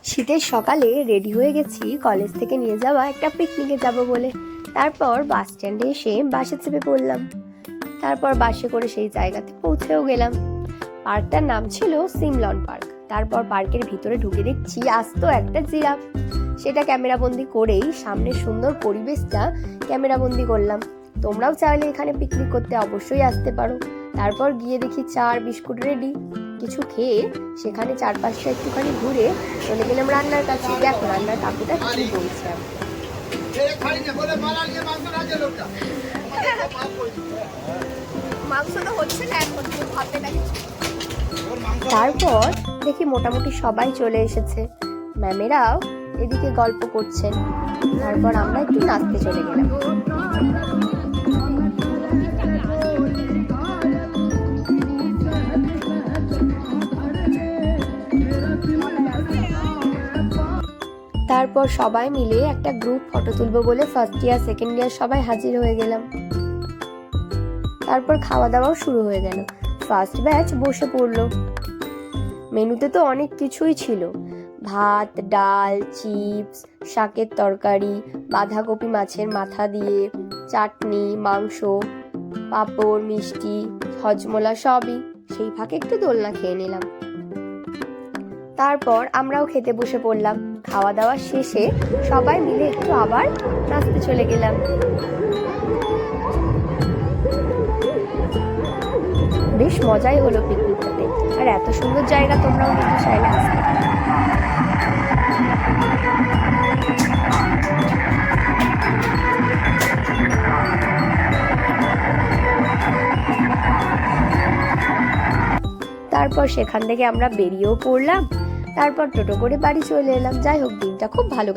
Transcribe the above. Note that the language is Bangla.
শীতের সকালে রেডি হয়ে গেছি কলেজ থেকে নিয়ে যাওয়া একটা পিকনিকে যাব বলে। তারপর বাস স্ট্যান্ডে এসে বাসে চেপে পড়লাম। তারপর বাসে করে সেই জায়গাতে পৌঁছেও গেলাম। পার্কটার নাম ছিল সিমলন পার্ক। তারপর পার্কের ভিতরে ঢুকে দেখছি আস্ত একটা জিরাফ। সেটা ক্যামেরাবন্দি করেই সামনের সুন্দর পরিবেশটা ক্যামেরাবন্দি করলাম। তোমরাও চাইলে এখানে পিকনিক করতে অবশ্যই আসতে পারো। তারপর গিয়ে দেখি চা আর বিস্কুট রেডি। কিছু খেয়ে সেখানে চারপাশটা একটুখানি ঘুরে চলে গেলাম রান্নার কাছে। দেখো রান্নার কাকুটা কি বলছে। তারপর দেখি মোটামুটি সবাই চলে এসেছে। ম্যামেরাও এদিকে গল্প করছেন। তারপর আমরা একটু নাচতে চলে গেলাম। তারপর সবাই মিলে একটা গ্রুপ ফটো তুলবো বলে ফার্স্ট ইয়ার সেকেন্ড ইয়ার সবাই হাজির হয়ে গেলাম। তারপর খাওয়া দাওয়াও শুরু হয়ে গেল। ফার্স্ট ব্যাচ বসে পড়লো। মেনুতে তো অনেক কিছুই ছিল, ভাত, ডাল, চিপস, শাকের তরকারি, বাঁধাকপি মাছের মাথা দিয়ে, চাটনি, মাংস, পাঁপড়, মিষ্টি, হজমোলা সবই। সেই ফাঁকে একটু দোলনা খেয়ে নিলাম। তারপর আমরাও খেতে বসে পড়লাম। খাওয়া দাওয়া শেষে সবাই মিলে একটু আবার নাচতে চলে গেলাম। বেশ মজাই হলো পিকনিকটাতে। আর এত সুন্দর জায়গা, তোমরাও কিন্তু চাইলে আসতে। তারপর সেখান থেকে আমরা বেরিয়েও পড়লাম। তারপর টোটো করে বাড়ি চলে এলাম। যাই হোক, দিনটা খুব ভালো